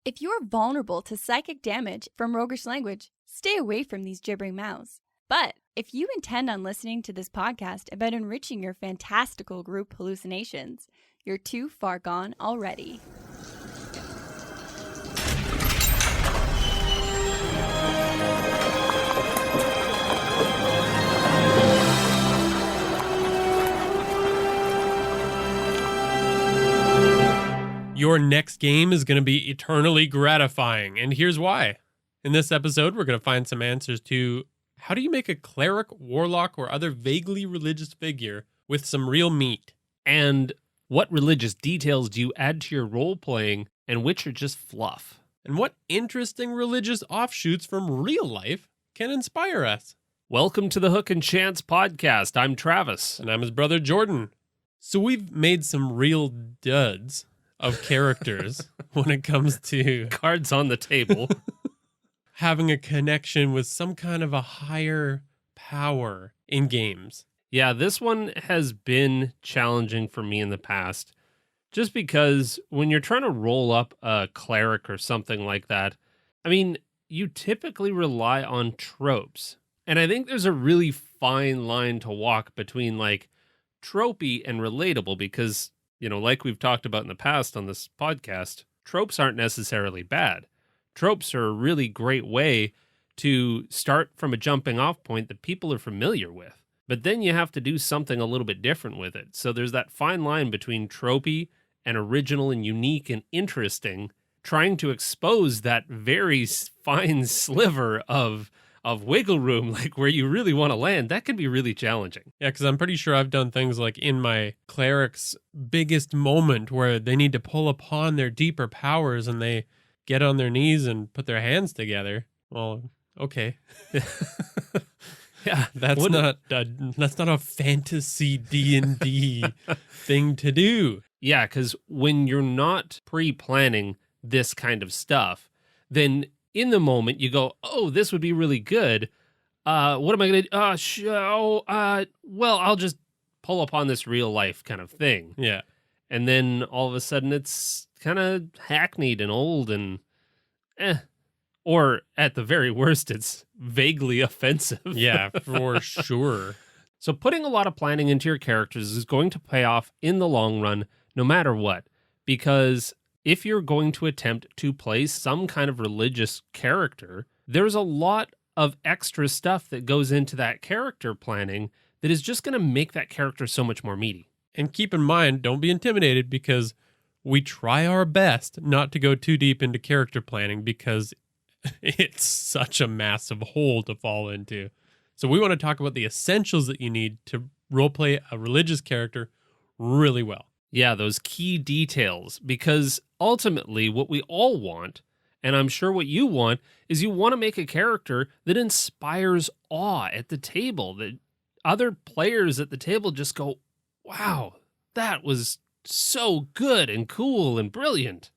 If you're vulnerable to psychic damage from roguish language, stay away from these gibbering mouths. But if you intend on listening to this podcast about enriching your fantastical group hallucinations, you're too far gone already. Your next game is going to be eternally gratifying, and here's why. In this episode, we're going to find some answers to how do you make a cleric, warlock, or other vaguely religious figure with some real meat? And what religious details do you add to your role-playing, and which are just fluff? And what interesting religious offshoots from real life can inspire us? Welcome to the Hook&Chance podcast. I'm Travis. And I'm his brother Jordan. So we've made some real duds of characters when it comes to Cards on the table. having a connection with some kind of a higher power in games. Yeah, this one has been challenging for me in the past, just because when you're trying to roll up a cleric or something like that, I mean, you typically rely on tropes. And I think there's a really fine line to walk between like tropey and relatable because, you know, like we've talked about in the past on this podcast, tropes aren't necessarily bad. Tropes are a really great way to start from a jumping off point that people are familiar with. But then you have to do something a little bit different with it. So there's that fine line between tropey and original and unique and interesting, trying to expose that very fine sliver of wiggle room, like where you really want to land. That can be really challenging. Yeah, because I'm pretty sure I've done things like in my cleric's biggest moment where they need to pull upon their deeper powers and they get on their knees and put their hands together. Well, okay. Yeah, that's not a fantasy D&D thing to do. Yeah, because when you're not pre-planning this kind of stuff, then in the moment you go, "Oh, this would be really good. What am I going to do? Well, I'll just pull upon this real life kind of thing." Yeah. And then all of a sudden it's kind of hackneyed and old and or at the very worst, it's vaguely offensive. Yeah, for sure. So putting a lot of planning into your characters is going to pay off in the long run, no matter what. Because if you're going to attempt to play some kind of religious character, there's a lot of extra stuff that goes into that character planning that is just going to make that character so much more meaty. And keep in mind, don't be intimidated because we try our best not to go too deep into character planning because it's such a massive hole to fall into. So we want to talk about the essentials that you need to roleplay a religious character really well. Yeah, those key details, because ultimately what we all want, and I'm sure what you want, is you want to make a character that inspires awe at the table, that other players at the table just go, "Wow, that was so good and cool and brilliant."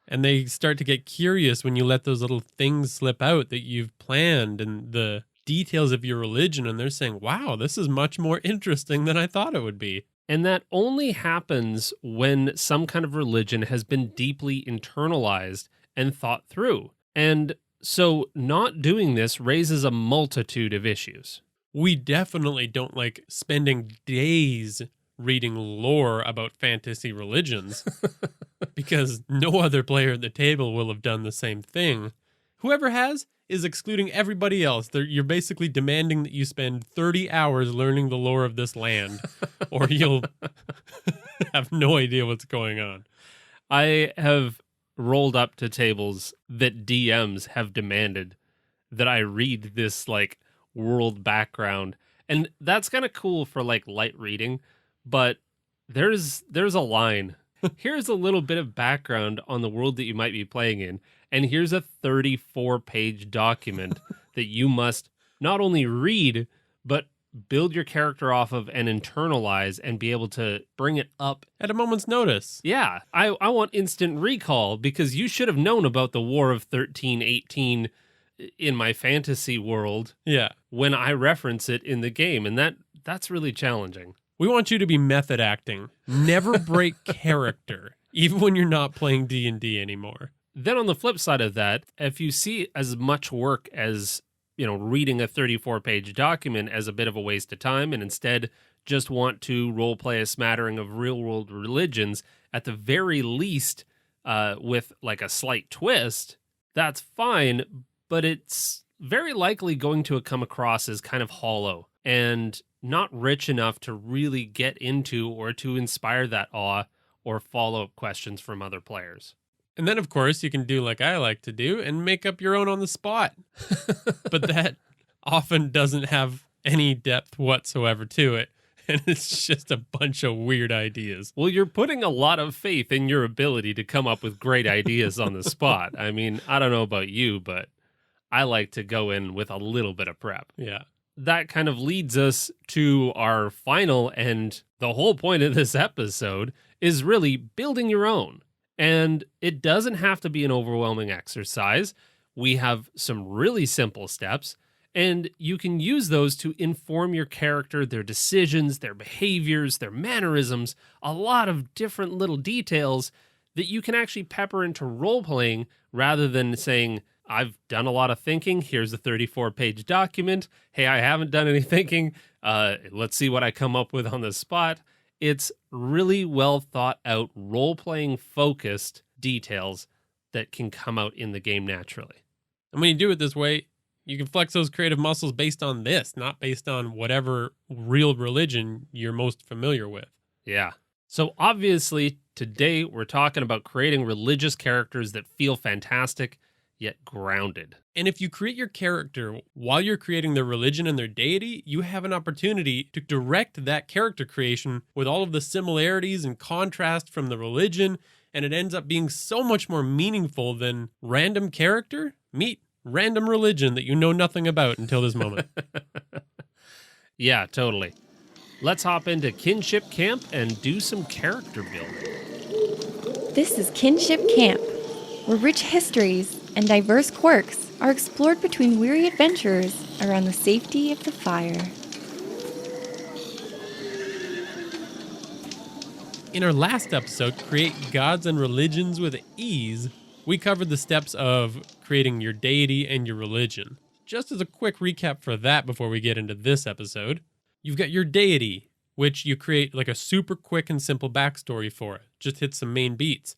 And they start to get curious when you let those little things slip out that you've planned and the details of your religion, and they're saying, "Wow, this is much more interesting than I thought it would be." And that only happens when some kind of religion has been deeply internalized and thought through. And so not doing this raises a multitude of issues. We definitely don't like spending days reading lore about fantasy religions because no other player at the table will have done the same thing. Whoever has is excluding everybody else. You're basically demanding that you spend 30 hours learning the lore of this land or you'll have no idea what's going on. I have rolled up to tables that DMs have demanded that I read this like world background. And that's kind of cool for like light reading, but there's a line. Here's a little bit of background on the world that you might be playing in, and here's a 34-page document that you must not only read, but build your character off of and internalize and be able to bring it up at a moment's notice. Yeah, I want instant recall because you should have known about the War of 1318 in my fantasy world. Yeah, when I reference it in the game, and that's really challenging. We want you to be method acting. Never break character, even when you're not playing D&D anymore. Then on the flip side of that, if you see as much work as, reading a 34-page document as a bit of a waste of time and instead just want to roleplay a smattering of real-world religions, at the very least, with like a slight twist, that's fine, but it's very likely going to come across as kind of hollow and not rich enough to really get into or to inspire that awe or follow-up questions from other players. And then, of course, you can do like I like to do and make up your own on the spot. But that often doesn't have any depth whatsoever to it. And it's just a bunch of weird ideas. Well, you're putting a lot of faith in your ability to come up with great ideas on the spot. I mean, I don't know about you, but I like to go in with a little bit of prep. Yeah. That kind of leads us to our final, and the whole point of this episode is really building your own. And it doesn't have to be an overwhelming exercise. We have some really simple steps, and you can use those to inform your character, their decisions, their behaviors, their mannerisms, a lot of different little details that you can actually pepper into role-playing rather than saying, I've done a lot of thinking. Here's a 34-page document. Hey, I haven't done any thinking. Let's see what I come up with on the spot. It's really well thought out, role-playing focused details that can come out in the game naturally. And when you do it this way, you can flex those creative muscles based on this, not based on whatever real religion you're most familiar with. Yeah. So obviously, today we're talking about creating religious characters that feel fantastic, yet grounded. And if you create your character while you're creating their religion and their deity, you have an opportunity to direct that character creation with all of the similarities and contrast from the religion, and it ends up being so much more meaningful than random character meet random religion that you know nothing about until this moment. Yeah, totally. Let's hop into Kinship Camp and do some character building. This is Kinship Camp, where rich histories and diverse quirks are explored between weary adventurers around the safety of the fire. In our last episode, Create Gods and Religions with Ease, we covered the steps of creating your deity and your religion. Just as a quick recap for that before we get into this episode, you've got your deity, which you create like a super quick and simple backstory for it. Just hit some main beats.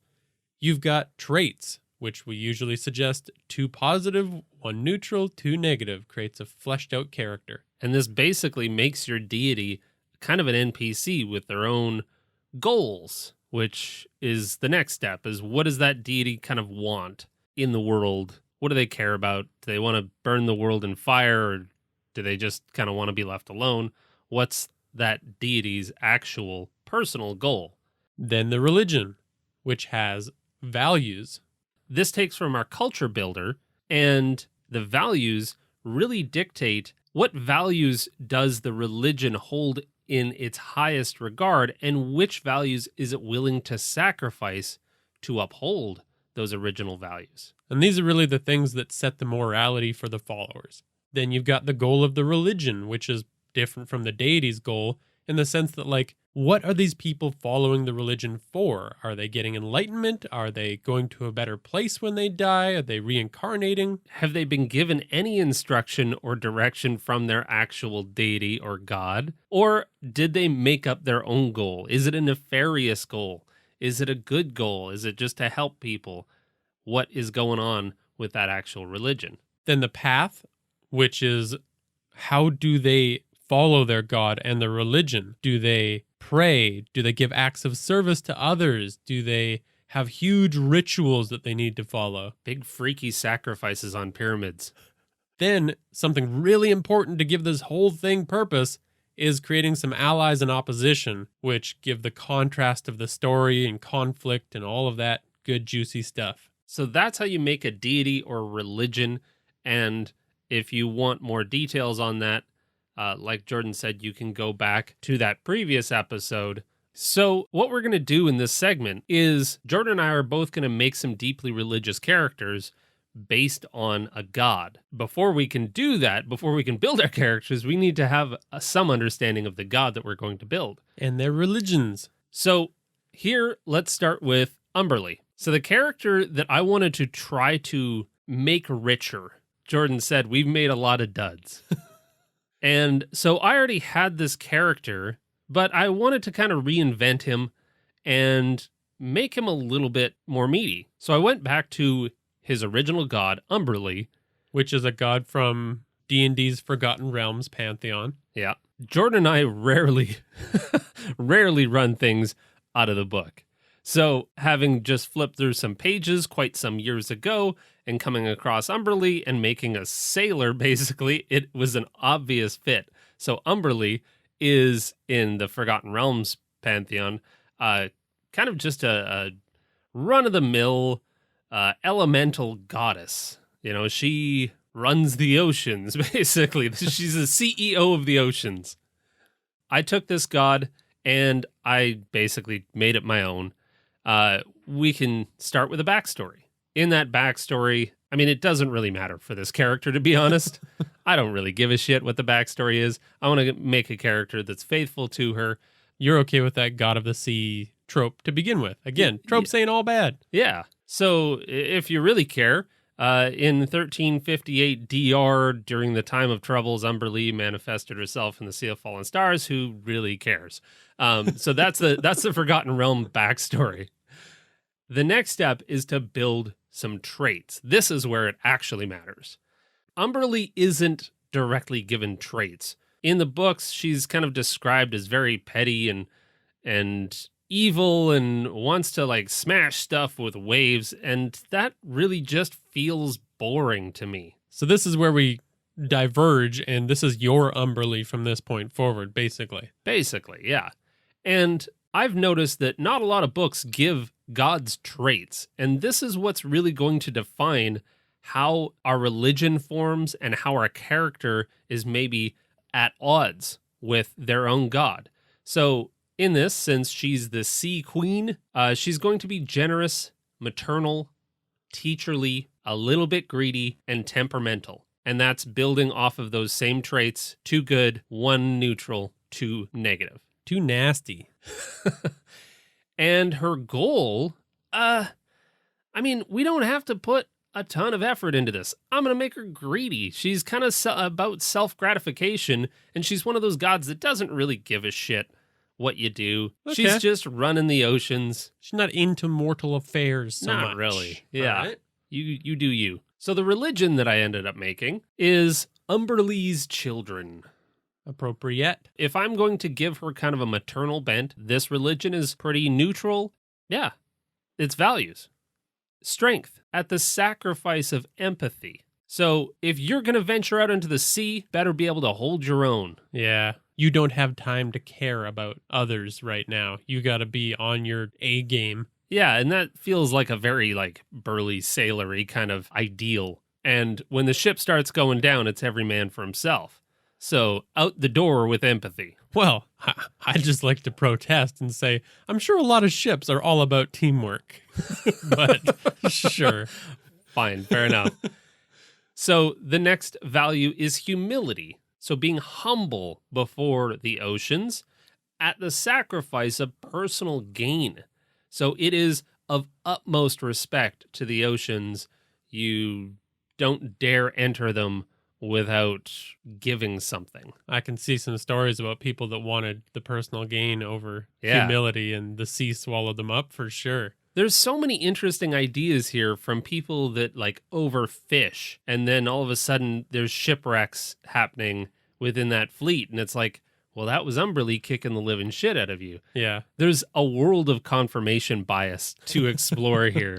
You've got traits, which we usually suggest 2 positive, 1 neutral, 2 negative, creates a fleshed out character. And this basically makes your deity kind of an NPC with their own goals, which is the next step, is what does that deity kind of want in the world? What do they care about? Do they want to burn the world in fire, or do they just kind of want to be left alone? What's that deity's actual personal goal? Then the religion, which has values. This takes from our culture builder, and the values really dictate what values does the religion hold in its highest regard, and which values is it willing to sacrifice to uphold those original values. And these are really the things that set the morality for the followers. Then you've got the goal of the religion, which is different from the deity's goal in the sense that, like, what are these people following the religion for? Are they getting enlightenment? Are they going to a better place when they die? Are they reincarnating? Have they been given any instruction or direction from their actual deity or god? Or did they make up their own goal? Is it a nefarious goal? Is it a good goal? Is it just to help people? What is going on with that actual religion? Then the path, which is how do they follow their god and their religion? Do they pray? Do they give acts of service to others? Do they have huge rituals that they need to follow? Big freaky sacrifices on pyramids. Then something really important to give this whole thing purpose is creating some allies and opposition, which give the contrast of the story and conflict and all of that good juicy stuff. So that's how you make a deity or religion. And if you want more details on that, like Jordan said, you can go back to that previous episode. So what we're going to do in this segment is Jordan and I are both going to make some deeply religious characters based on a god. Before we can do that, before we can build our characters, we need to have some understanding of the god that we're going to build. And their religions. So here, let's start with Umberly. So the character that I wanted to try to make richer, Jordan said, we've made a lot of duds. And so I already had this character, but I wanted to kind of reinvent him and make him a little bit more meaty. So I went back to his original god, Umberlee. Which is a god from D&D's Forgotten Realms pantheon. Yeah. Jordan and I rarely run things out of the book. So having just flipped through some pages quite some years ago and coming across Umberlee and making a sailor, basically, it was an obvious fit. So Umberlee is in the Forgotten Realms pantheon, kind of just a run-of-the-mill elemental goddess. You know, she runs the oceans, basically. She's the CEO of the oceans. I took this god and I basically made it my own. We can start with a backstory. In that backstory, I mean, it doesn't really matter for this character, to be honest. I don't really give a shit what the backstory is. I want to make a character that's faithful to her. You're okay with that god of the sea trope to begin with. Again, tropes ain't all bad. Yeah. So if you really care, in 1358 DR, during the time of troubles, Umberlee manifested herself in the Sea of Fallen Stars. Who really cares? So that's the Forgotten Realm backstory. The next step is to build some traits. This is where it actually matters. Umberlee isn't directly given traits. In the books, she's kind of described as very petty and evil and wants to like smash stuff with waves, and that really just feels boring to me. So this is where we diverge, and this is your Umberlee from this point forward, basically. Basically, yeah. And I've noticed that not a lot of books give gods traits, and this is what's really going to define how our religion forms and how our character is maybe at odds with their own god. So in this, since she's the sea queen, she's going to be generous, maternal, teacherly, a little bit greedy, and temperamental. And that's building off of those same traits: 2 good, 1 neutral, 2 negative. Too nasty. And her goal, I mean, we don't have to put a ton of effort into this. I'm going to make her greedy. She's kind of about self-gratification, and she's one of those gods that doesn't really give a shit what you do. Okay. She's just running the oceans. She's not into mortal affairs so Not much. really. Yeah. All right. You do you. So the religion that I ended up making is Umberlee's Children. Appropriate. If I'm going to give her kind of a maternal bent, this religion is pretty neutral. Yeah. Its values. Strength at the sacrifice of empathy. So if you're going to venture out into the sea, better be able to hold your own. Yeah. You don't have time to care about others right now. You got to be on your A game. Yeah, and that feels like a very like burly sailory kind of ideal. And when the ship starts going down, it's every man for himself. So out the door with empathy. Well, I'd just like to protest and say, I'm sure a lot of ships are all about teamwork. But sure. Fine, fair enough. So the next value is humility. So being humble before the oceans at the sacrifice of personal gain. So it is of utmost respect to the oceans. You don't dare enter them without giving something. I can see some stories about people that wanted the personal gain over Yeah. humility, and the sea swallowed them up for sure. There's so many interesting ideas here from people that like overfish, and then all of a sudden there's shipwrecks happening within that fleet, and it's like, well, that was Umberlee kicking the living shit out of you. Yeah. There's a world of confirmation bias to explore here.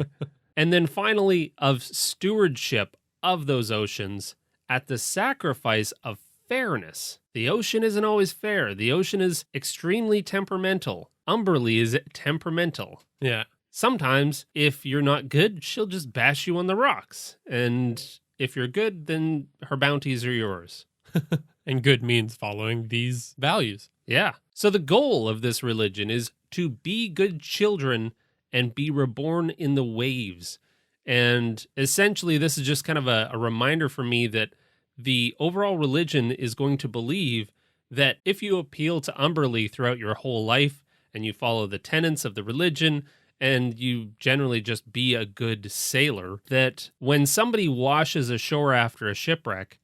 And then finally, of stewardship of those oceans at the sacrifice of fairness. The ocean isn't always fair. The ocean is extremely temperamental. Umberlee is temperamental. Yeah. Sometimes, if you're not good, she'll just bash you on the rocks. And if you're good, then her bounties are yours. And good means following these values. Yeah. So the goal of this religion is to be good children and be reborn in the waves. And essentially, this is just kind of a reminder for me that the overall religion is going to believe that if you appeal to Umberlee throughout your whole life and you follow the tenets of the religion and you generally just be a good sailor, that when somebody washes ashore after a shipwreck,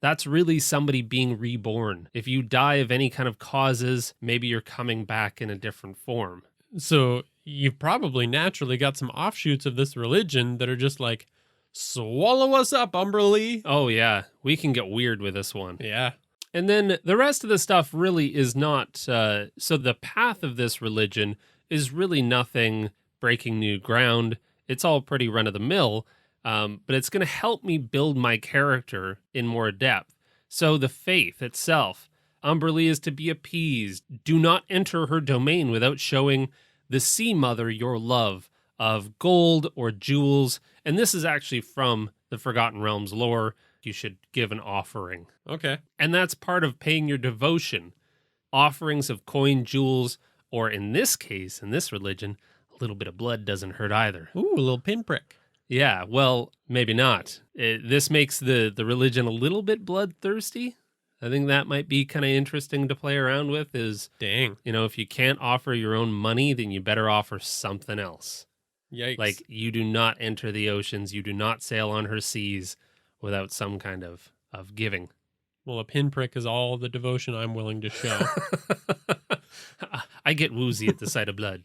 that's really somebody being reborn. If you die of any kind of causes, maybe you're coming back in a different form. So you've probably naturally got some offshoots of this religion that are just like, swallow us up, Umberlee. Oh yeah, we can get weird with this one. Yeah. And then the rest of the stuff really is not, so the path of this religion is really nothing breaking new ground. It's all pretty run-of-the-mill, but it's going to help me build my character in more depth. So the faith itself, Umberlee is to be appeased. Do not enter her domain without showing the sea mother your love of gold or jewels. And this is actually from the Forgotten Realms lore. You should give an offering. Okay. And that's part of paying your devotion. Offerings of coin, jewels, or in this case, in this religion, a little bit of blood doesn't hurt either. Ooh, a little pinprick. Yeah, well, maybe not. This makes the religion a little bit bloodthirsty. I think that might be kind of interesting to play around with is, Dang. if you can't offer your own money, then you better offer something else. Yikes. Like, you do not enter the oceans. You do not sail on her seas without some kind of giving. Well, a pinprick is all the devotion I'm willing to show. I get woozy at the sight of blood.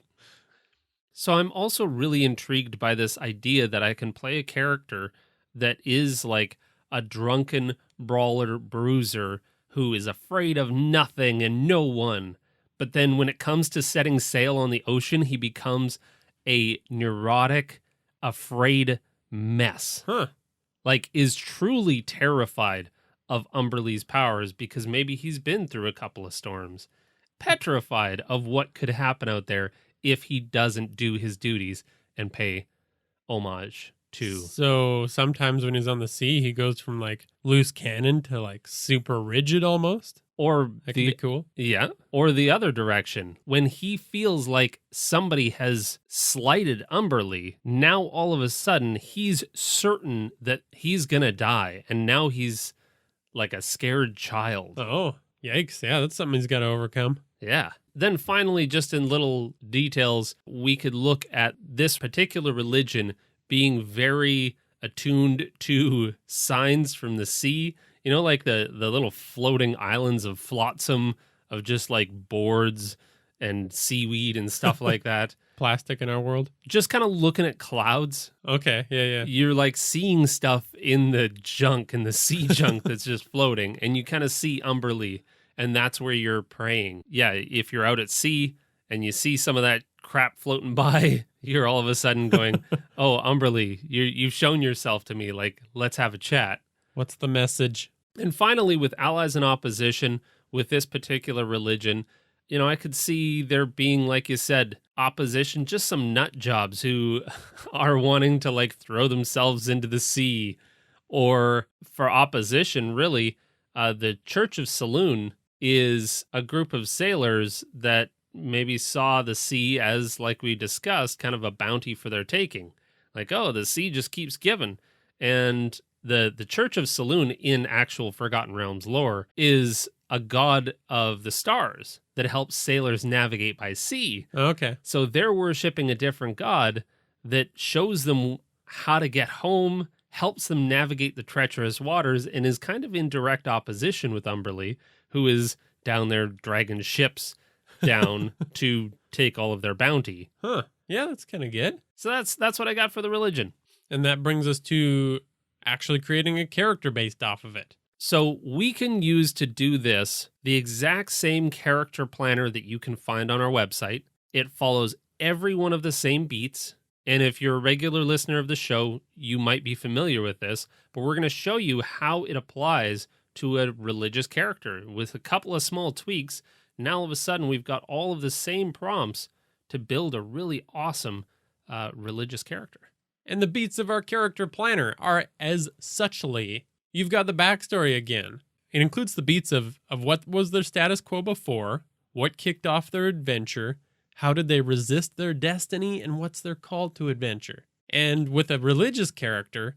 So I'm also really intrigued by this idea that I can play a character that is like a drunken brawler bruiser who is afraid of nothing and no one. But then when it comes to setting sail on the ocean, he becomes a neurotic, afraid mess. Huh. Like, is truly terrified of Umberlee's powers because maybe he's been through a couple of storms. Petrified of what could happen out there if he doesn't do his duties and pay homage to. So sometimes when he's on the sea, he goes from like loose cannon to like super rigid almost. Or That could be cool. Yeah. Or the other direction. When he feels like somebody has slighted Umberlee, now all of a sudden he's certain that he's going to die. And now he's like a scared child. Oh, yikes. Yeah, that's something he's got to overcome. Yeah. Then finally, just in little details, we could look at this particular religion being very attuned to signs from the sea. Like the little floating islands of flotsam, of just like boards and seaweed and stuff like that. Plastic in our world. Just kind of looking at clouds. Okay, yeah. You're like seeing stuff in the junk, in the sea junk that's just floating, and you kind of see Umberlee, and that's where you're praying. Yeah, if you're out at sea and you see some of that crap floating by, you're all of a sudden going, oh, Umberlee, you've shown yourself to me, like, let's have a chat. What's the message? And finally, with allies and opposition, with this particular religion, I could see there being, like you said, opposition, just some nut jobs who are wanting to like throw themselves into the sea. Or for opposition, really, the Church of Saloon is a group of sailors that maybe saw the sea as, like we discussed, kind of a bounty for their taking. Like, oh, the sea just keeps giving. And the Church of Saloon in actual Forgotten Realms lore is a god of the stars that helps sailors navigate by sea. Okay. So they're worshiping a different god that shows them how to get home, helps them navigate the treacherous waters, and is kind of in direct opposition with Umberlee, who is down there dragging ships down to take all of their bounty. Huh. Yeah, that's kind of good. So that's what I got for the religion. And that brings us to actually creating a character based off of it. So we can use to do this the exact same character planner that you can find on our website. It follows every one of the same beats. And if you're a regular listener of the show, you might be familiar with this, but we're going to show you how it applies to a religious character with a couple of small tweaks. Now all of a sudden we've got all of the same prompts to build a really awesome religious character. And the beats of our character planner are as suchly. You've got the backstory again. It includes the beats of what was their status quo before, what kicked off their adventure, how did they resist their destiny, and what's their call to adventure. And with a religious character,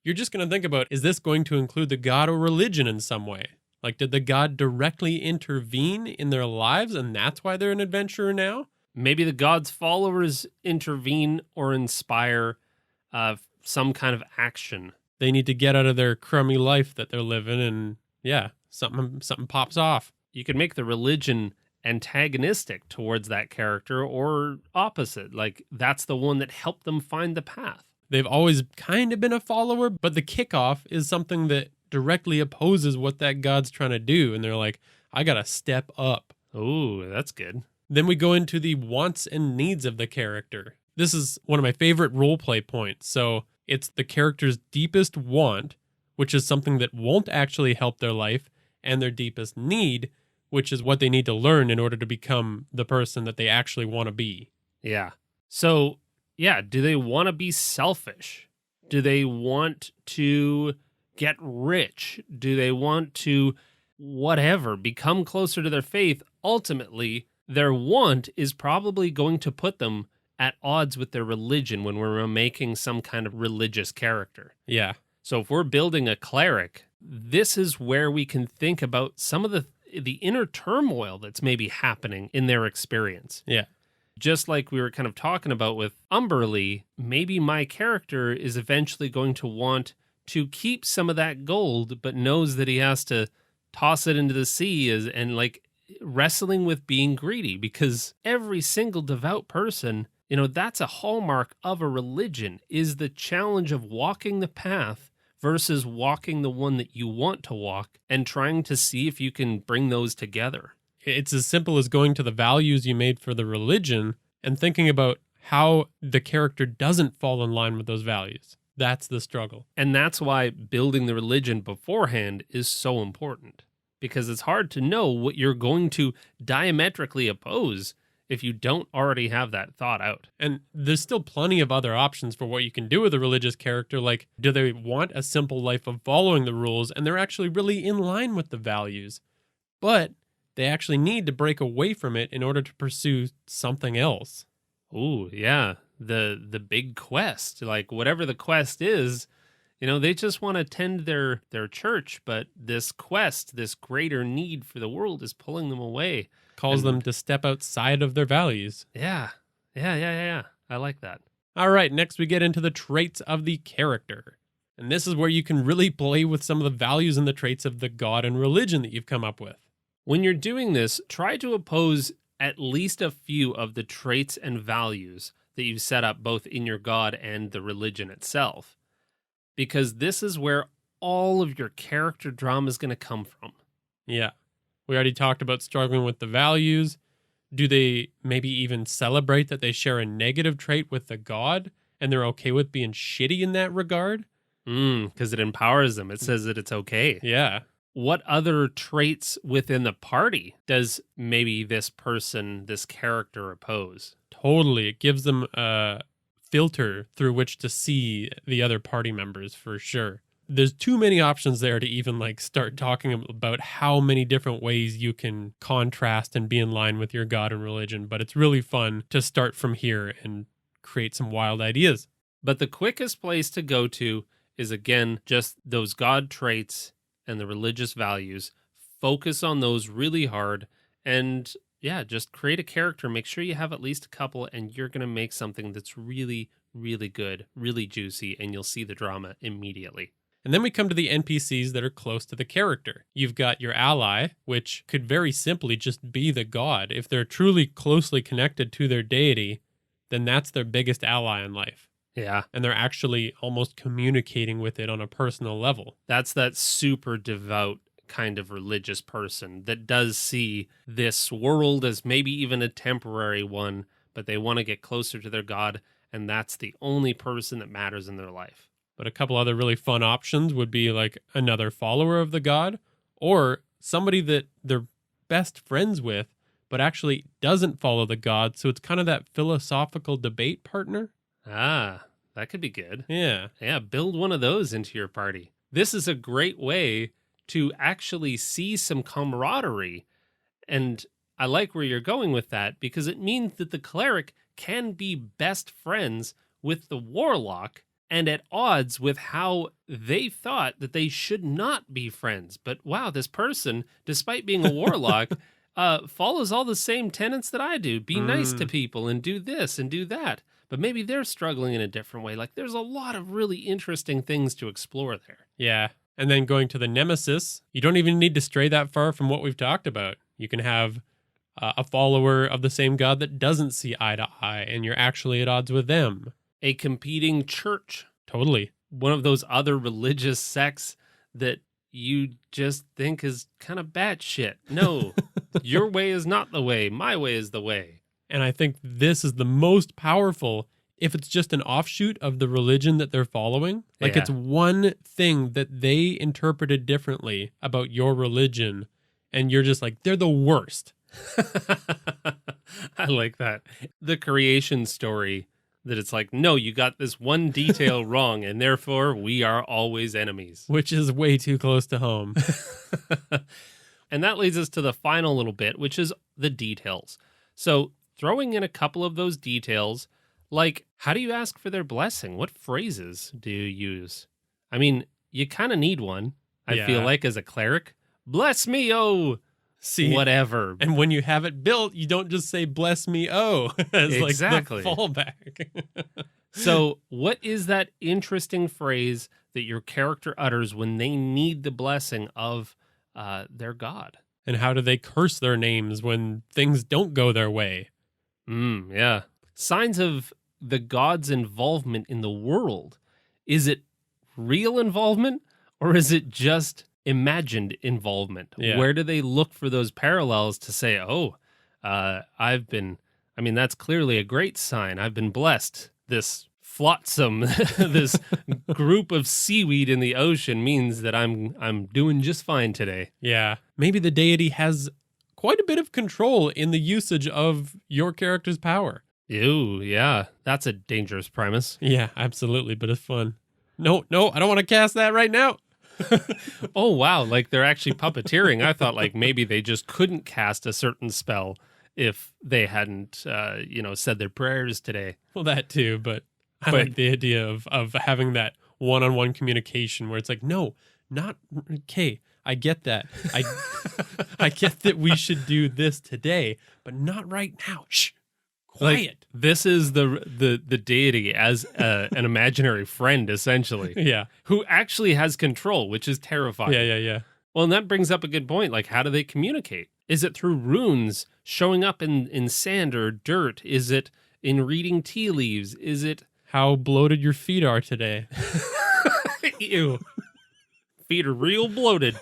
you're just going to think about, is this going to include the god or religion in some way? Like, did the god directly intervene in their lives, and that's why they're an adventurer now? maybe the god's followers intervene or inspire some kind of action. They need to get out of their crummy life that they're living, and yeah, something pops off. You could make the religion antagonistic towards that character or opposite. Like, that's the one that helped them find the path. They've always kind of been a follower, but the kickoff is something that directly opposes what that god's trying to do. And they're like, I got to step up. Ooh, that's good. Then we go into the wants and needs of the character. This is one of my favorite roleplay points. So it's the character's deepest want, which is something that won't actually help their life, and their deepest need, which is what they need to learn in order to become the person that they actually want to be. Yeah. So, yeah, do they want to be selfish? Do they want to get rich? Do they want to, whatever, become closer to their faith? Ultimately, their want is probably going to put them at odds with their religion when we're making some kind of religious character. Yeah. So if we're building a cleric, this is where we can think about some of the inner turmoil that's maybe happening in their experience. Yeah. Just like we were kind of talking about with Umberlee, maybe my character is eventually going to want to keep some of that gold, but knows that he has to toss it into the sea and like wrestling with being greedy, because every single devout person, you know, that's a hallmark of a religion, is the challenge of walking the path versus walking the one that you want to walk and trying to see if you can bring those together. It's as simple as going to the values you made for the religion and thinking about how the character doesn't fall in line with those values. That's the struggle. And that's why building the religion beforehand is so important, because it's hard to know what you're going to diametrically oppose if you don't already have that thought out. And there's still plenty of other options for what you can do with a religious character. Like, do they want a simple life of following the rules and they're actually really in line with the values, but they actually need to break away from it in order to pursue something else? Ooh, yeah. The big quest, like whatever the quest is, you know, they just want to tend their church, but this quest, this greater need for the world is pulling them away. Calls them to step outside of their values. Yeah. I like that. All right, next we get into the traits of the character. And this is where you can really play with some of the values and the traits of the god and religion that you've come up with. When you're doing this, try to oppose at least a few of the traits and values that you've set up both in your god and the religion itself, because this is where all of your character drama is going to come from. Yeah. We already talked about struggling with the values. Do they maybe even celebrate that they share a negative trait with the god and they're okay with being shitty in that regard? Because it empowers them. It says that it's okay. Yeah. What other traits within the party does maybe this person, this character oppose? Totally. It gives them a filter through which to see the other party members for sure. There's too many options there to even like start talking about how many different ways you can contrast and be in line with your god and religion, but it's really fun to start from here and create some wild ideas. But the quickest place to go to is, again, just those god traits and the religious values. Focus on those really hard and yeah, just create a character. Make sure you have at least a couple and you're going to make something that's really, really good, really juicy, and you'll see the drama immediately. And then we come to the NPCs that are close to the character. You've got your ally, which could very simply just be the god. If they're truly closely connected to their deity, then that's their biggest ally in life. Yeah. And they're actually almost communicating with it on a personal level. That's that super devout kind of religious person that does see this world as maybe even a temporary one, but they want to get closer to their god, and that's the only person that matters in their life. But a couple other really fun options would be like another follower of the god, or somebody that they're best friends with, but actually doesn't follow the god. So it's kind of that philosophical debate partner. Ah, that could be good. Yeah. Yeah, build one of those into your party. This is a great way to actually see some camaraderie. And I like where you're going with that, because it means that the cleric can be best friends with the warlock and at odds with how they thought that they should not be friends. But wow, this person, despite being a warlock, follows all the same tenets that I do. Be nice to people and do this and do that. But maybe they're struggling in a different way. Like, there's a lot of really interesting things to explore there. Yeah. And then going to the nemesis, you don't even need to stray that far from what we've talked about. You can have a follower of the same god that doesn't see eye to eye, and you're actually at odds with them. A competing church. Totally. One of those other religious sects that you just think is kind of batshit. No, your way is not the way. My way is the way. And I think this is the most powerful if it's just an offshoot of the religion that they're following. Like, it's one thing that they interpreted differently about your religion, and you're just like, they're the worst. I like that. The creation story that it's like, no, you got this one detail wrong, and therefore we are always enemies. Which is way too close to home. And that leads us to the final little bit, which is the details. So throwing in a couple of those details, like, how do you ask for their blessing? What phrases do you use? I mean, you kind of need one, I feel like, as a cleric. Bless me, oh, see, whatever. And when you have it built, you don't just say bless me, oh, as exactly. like the fallback. So what is that interesting phrase that your character utters when they need the blessing of their god? And how do they curse their names when things don't go their way? Yeah. Signs of the god's involvement in the world. Is it real involvement, or is it just imagined involvement? Yeah. Where do they look for those parallels to say, oh, that's clearly a great sign. I've been blessed. This flotsam, this group of seaweed in the ocean means that I'm doing just fine today. Yeah. Maybe the deity has quite a bit of control in the usage of your character's power. Ew, yeah. That's a dangerous premise. Yeah, absolutely, but it's fun. No, I don't want to cast that right now. Oh, wow. Like, they're actually puppeteering. I thought, like, maybe they just couldn't cast a certain spell if they hadn't, said their prayers today. Well, that too, but I like the idea of having that one-on-one communication where it's like, no, not okay. I get that. I get that we should do this today, but not right now. Shh, quiet. Like, this is the deity as an imaginary friend, essentially. Yeah, who actually has control, which is terrifying. Yeah. Well, and that brings up a good point. Like, how do they communicate? Is it through runes showing up in sand or dirt? Is it in reading tea leaves? Is it how bloated your feet are today? Ew. Feet are real bloated.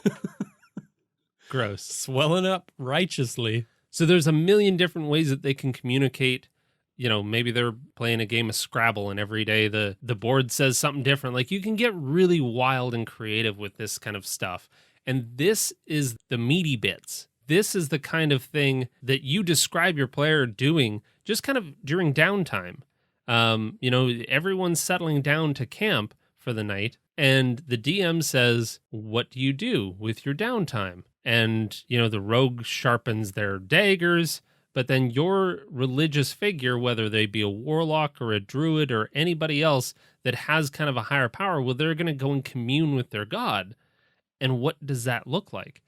Gross. Swelling up righteously. So there's a million different ways that they can communicate. You know, maybe they're playing a game of Scrabble and every day the board says something different. Like, you can get really wild and creative with this kind of stuff. And this is the meaty bits. This is the kind of thing that you describe your player doing just kind of during downtime. Everyone's settling down to camp for the night, and the DM says, what do you do with your downtime? And, the rogue sharpens their daggers, but then your religious figure, whether they be a warlock or a druid or anybody else that has kind of a higher power, well, they're going to go and commune with their god. And what does that look like?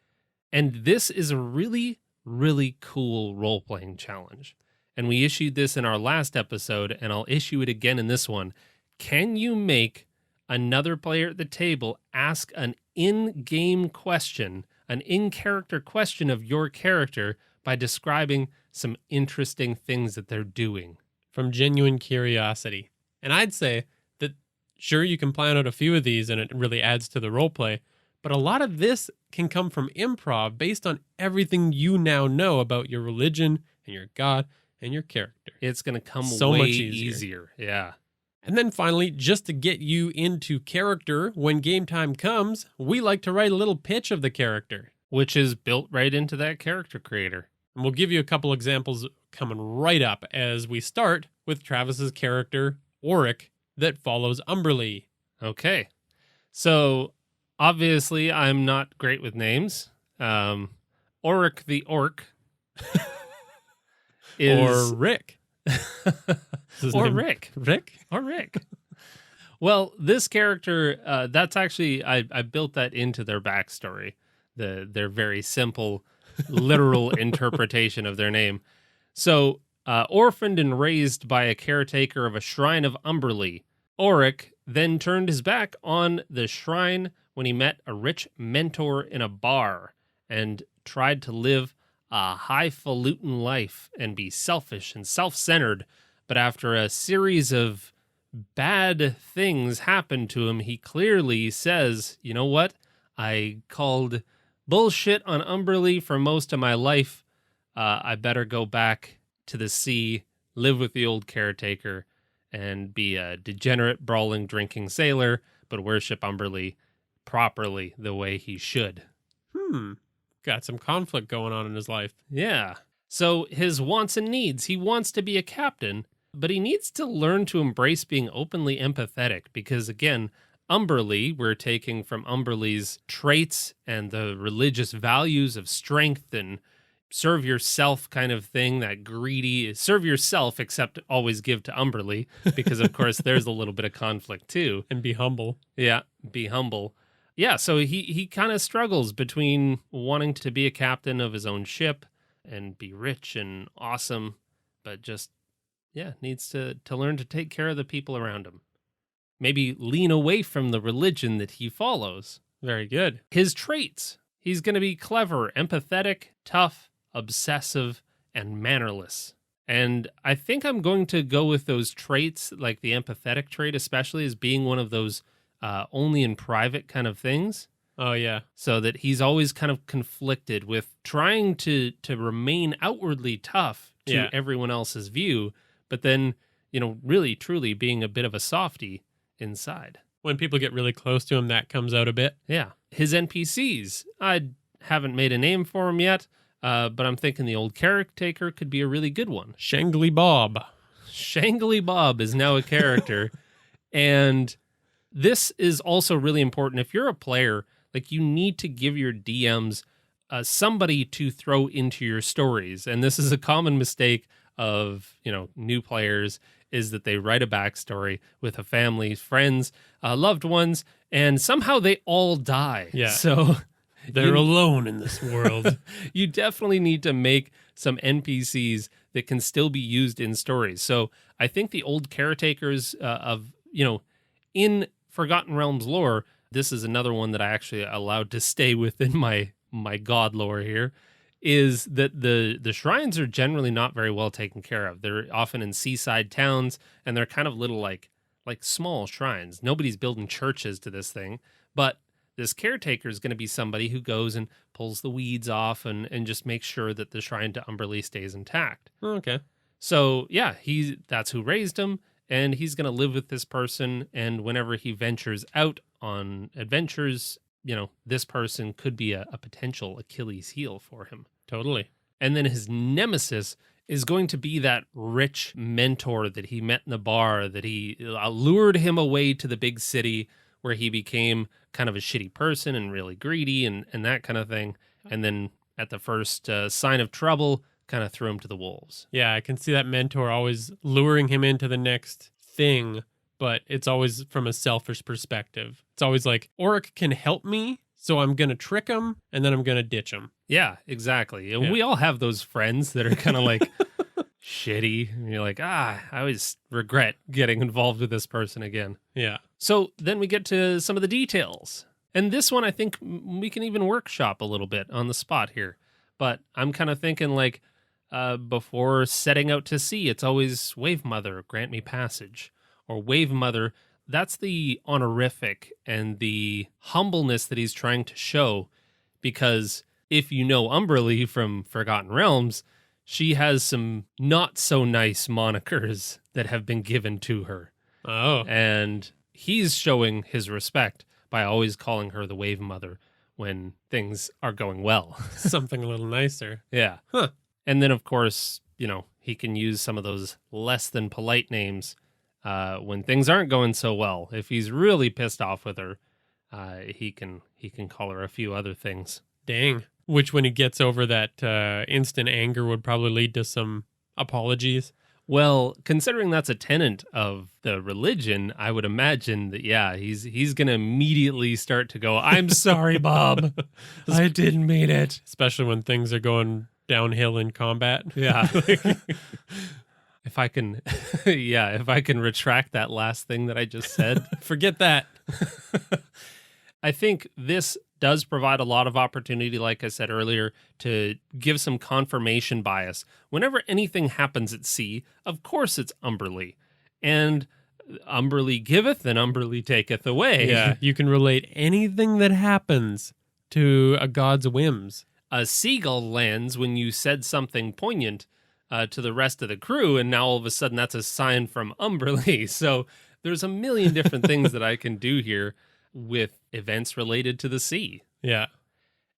And this is a really, really cool role-playing challenge. And we issued this in our last episode, and I'll issue it again in this one. Can you make another player at the table ask an in-game question, an in-character question of your character by describing some interesting things that they're doing? From genuine curiosity. And I'd say that, sure, you can plan out a few of these and it really adds to the roleplay, but a lot of this can come from improv based on everything you now know about your religion and your god and your character. It's going to come so way much easier. Yeah. And then finally, just to get you into character when game time comes, we like to write a little pitch of the character, which is built right into that character creator. And we'll give you a couple examples coming right up as we start with Travis's character, Auric, that follows Umberlee. Okay. So obviously I'm not great with names. Auric the Orc is... Or Rick. Or Rick. Rick? Or Rick. Well, this character, that's actually, I built that into their backstory. Their very simple literal interpretation of their name. So, orphaned and raised by a caretaker of a shrine of Umberlee, Auric then turned his back on the shrine when he met a rich mentor in a bar and tried to live a highfalutin life and be selfish and self-centered. But after a series of bad things happened to him, he clearly says, you know what? I called bullshit on Umberlee for most of my life. I better go back to the sea, live with the old caretaker, and be a degenerate, brawling, drinking sailor, but worship Umberlee properly the way he should. Got some conflict going on in his life. Yeah. So his wants and needs. He wants to be a captain, but he needs to learn to embrace being openly empathetic because, again, Umberlee, we're taking from Umberlee's traits and the religious values of strength and serve yourself kind of thing, that greedy, serve yourself, except always give to Umberlee, because, of course, there's a little bit of conflict, too. And be humble. Yeah, be humble. Yeah, so he kind of struggles between wanting to be a captain of his own ship and be rich and awesome, but just, needs to learn to take care of the people around him. Maybe lean away from the religion that he follows. Very good. His traits. He's going to be clever, empathetic, tough, obsessive, and mannerless. And I think I'm going to go with those traits, like the empathetic trait especially, as being one of those only in private kind of things. Oh, yeah. So that he's always kind of conflicted with trying to remain outwardly tough to everyone else's view, but then, really, truly being a bit of a softie inside. When people get really close to him, that comes out a bit. Yeah. His NPCs. I haven't made a name for him yet, but I'm thinking the old caretaker could be a really good one. Shangly Bob. Shangly Bob is now a character. And this is also really important. If you're a player, you need to give your DMs somebody to throw into your stories. And this is a common mistake of, new players, is that they write a backstory with a family, friends, loved ones, and somehow they all die. Yeah. So they're alone in this world. You definitely need to make some NPCs that can still be used in stories. So I think the old caretakers in Forgotten Realms lore, this is another one that I actually allowed to stay within my god lore here, is that the shrines are generally not very well taken care of. They're often in seaside towns, and they're kind of little like small shrines. Nobody's building churches to this thing, but this caretaker is going to be somebody who goes and pulls the weeds off and just makes sure that the shrine to Umberlee stays intact. Okay. So yeah, that's who raised him, and he's going to live with this person, and whenever he ventures out on adventures, this person could be a potential Achilles heel for him. Totally. And then his nemesis is going to be that rich mentor that he met in the bar, that he lured him away to the big city where he became kind of a shitty person and really greedy and that kind of thing. And then at the first sign of trouble, kind of threw him to the wolves. Yeah, I can see that mentor always luring him into the next thing, but it's always from a selfish perspective. It's always like, Auric can help me, so I'm going to trick him, and then I'm going to ditch him. Yeah, exactly. And we all have those friends that are kind of like shitty. And you're like, I always regret getting involved with this person again. Yeah. So then we get to some of the details. And this one, I think we can even workshop a little bit on the spot here. But I'm kind of thinking before setting out to sea, it's always Wave Mother, grant me passage. Or Wave Mother, that's the honorific and the humbleness that he's trying to show. Because if you know Umberlee from Forgotten Realms, she has some not so nice monikers that have been given to her. Oh. And he's showing his respect by always calling her the Wave Mother when things are going well. Something a little nicer. Yeah. Huh. And then, of course, he can use some of those less than polite names when things aren't going so well. If he's really pissed off with her, he can call her a few other things. Dang. Which, when he gets over that instant anger, would probably lead to some apologies. Well, considering that's a tenet of the religion, I would imagine that, yeah, he's going to immediately start to go, I'm sorry, Bob. I didn't mean it. Especially when things are going downhill in combat. Yeah. If I can, if I can retract that last thing that I just said. Forget that. I think this does provide a lot of opportunity, like I said earlier, to give some confirmation bias. Whenever anything happens at sea, of course it's Umberly. And Umberly giveth and Umberly taketh away. Yeah, you can relate anything that happens to a god's whims. A seagull lands when you said something poignant to the rest of the crew, and now all of a sudden that's a sign from Umberly. So there's a million different things that I can do here with events related to the sea. Yeah.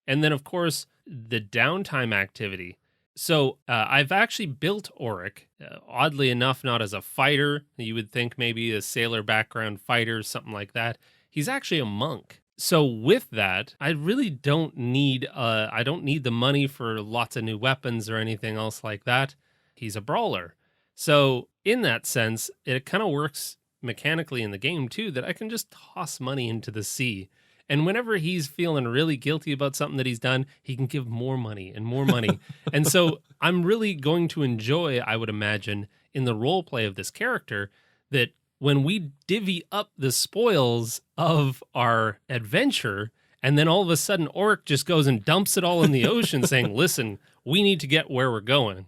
And then, of course, the downtime activity. So I've actually built Auric, oddly enough, not as a fighter. You would think maybe a sailor background fighter, something like that. He's actually a monk. So with that, I really don't need the money for lots of new weapons or anything else like that. He's a brawler. So in that sense, it kind of works mechanically in the game too, that I can just toss money into the sea. And whenever he's feeling really guilty about something that he's done, he can give more money and more money. And so I'm really going to enjoy, I would imagine, in the role play of this character, that when we divvy up the spoils of our adventure, and then all of a sudden Auric just goes and dumps it all in the ocean saying, listen, we need to get where we're going.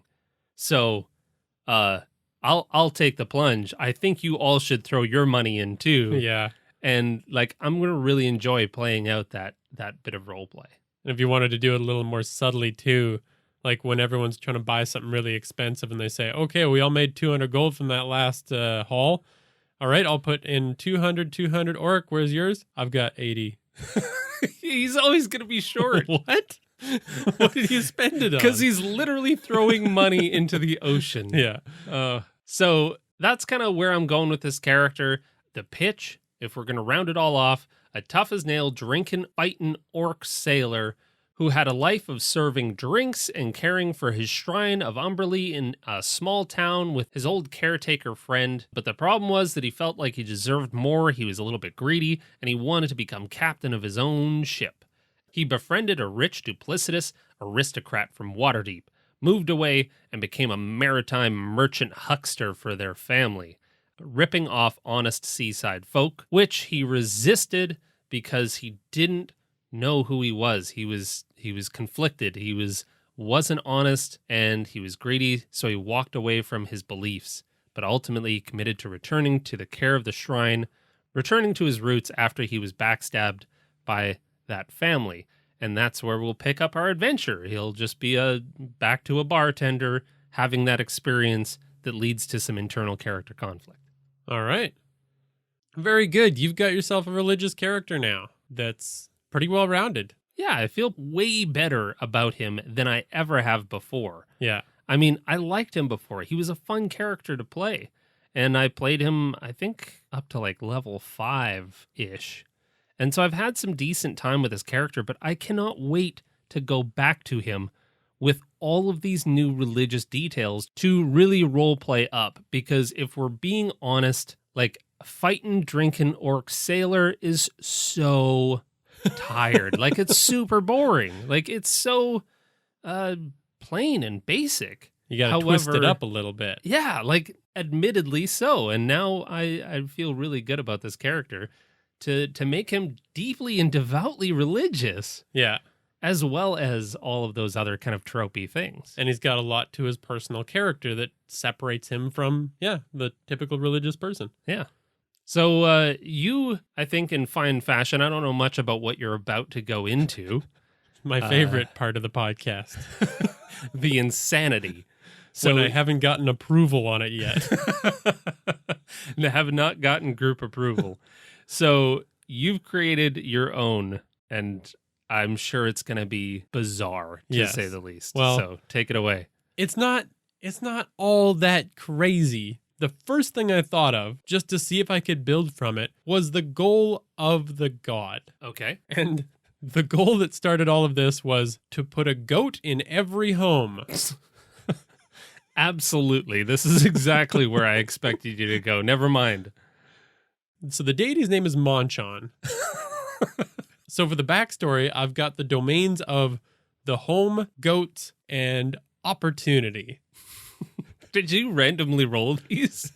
So I'll take the plunge. I think you all should throw your money in too. Yeah. And like, I'm going to really enjoy playing out that bit of role play. And if you wanted to do it a little more subtly too, like when everyone's trying to buy something really expensive and they say, okay, we all made 200 gold from that last haul. All right, I'll put in 200. Auric, where's yours? I've got 80. He's always going to be short. What? What did you spend it on? Because he's literally throwing money into the ocean. Yeah. So that's kind of where I'm going with this character. The pitch, if we're going to round it all off, a tough as nail, drinking, fighting orc sailor who had a life of serving drinks and caring for his shrine of Umberly in a small town with his old caretaker friend. But the problem was that he felt like he deserved more, he was a little bit greedy, and he wanted to become captain of his own ship. He befriended a rich, duplicitous aristocrat from Waterdeep, moved away, and became a maritime merchant huckster for their family, ripping off honest seaside folk, which he resisted because he didn't know who he was. He was conflicted. He wasn't honest, and he was greedy, so he walked away from his beliefs, but ultimately committed to returning to the care of the shrine, returning to his roots after he was backstabbed by that family. And that's where we'll pick up our adventure. He'll just be back to a bartender, having that experience that leads to some internal character conflict. All right. Very good. You've got yourself a religious character now that's pretty well rounded. Yeah, I feel way better about him than I ever have before. Yeah. I mean, I liked him before. He was a fun character to play. And I played him, I think, up to like level 5-ish. And so I've had some decent time with his character, but I cannot wait to go back to him with all of these new religious details to really roleplay up. Because if we're being honest, like, fighting, drinking orc sailor is so tired. Like, it's super boring. Like, it's so plain and basic. You got to twist it up a little bit. Yeah, like, admittedly so. And now I feel really good about this character to make him deeply and devoutly religious. Yeah. As well as all of those other kind of tropey things. And he's got a lot to his personal character that separates him from, the typical religious person. Yeah. So you, I think, in fine fashion, I don't know much about what you're about to go into. My favorite part of the podcast. The insanity. So when I haven't gotten approval on it yet. I have not gotten group approval. So you've created your own, and I'm sure it's going to be bizarre, to say the least. Well, so take it away. It's not all that crazy. The first thing I thought of, just to see if I could build from it, was the goal of the god. Okay. And the goal that started all of this was to put a goat in every home. Absolutely. This is exactly where I expected you to go. Never mind. So the deity's name is Monchon. So for the backstory, I've got the domains of the home, goats, and opportunity. Did you randomly roll these?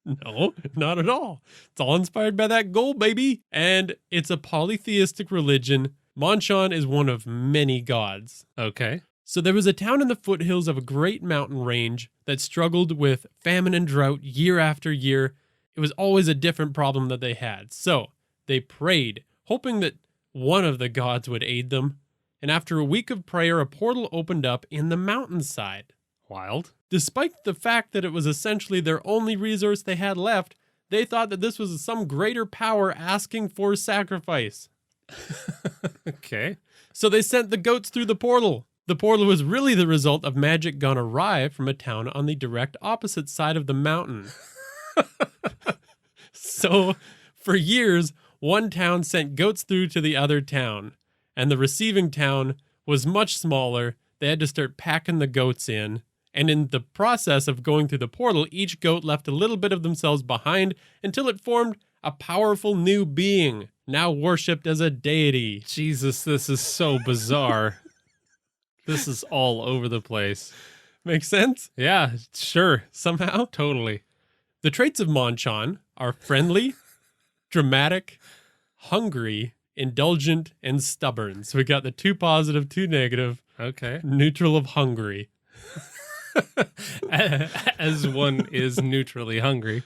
No, not at all. It's all inspired by that goal, baby. And it's a polytheistic religion. Monchon is one of many gods. Okay. So there was a town in the foothills of a great mountain range that struggled with famine and drought year after year. It was always a different problem that they had. So they prayed, hoping that one of the gods would aid them. And after a week of prayer, a portal opened up in the mountainside. Wild. Despite the fact that it was essentially their only resource they had left, they thought that this was some greater power asking for sacrifice. Okay. So they sent the goats through the portal. The portal was really the result of magic gone awry from a town on the direct opposite side of the mountain. So, for years, one town sent goats through to the other town, and the receiving town was much smaller. They had to start packing the goats in, and in the process of going through the portal, each goat left a little bit of themselves behind until it formed a powerful new being, now worshipped as a deity. Jesus, this is so bizarre. This is all over the place. Make sense? Yeah, sure. Somehow? Totally. The traits of Monchon are friendly, dramatic, hungry, indulgent, and stubborn. So we got the 2 positive, 2 negative, Okay. neutral of hungry. As one is neutrally hungry.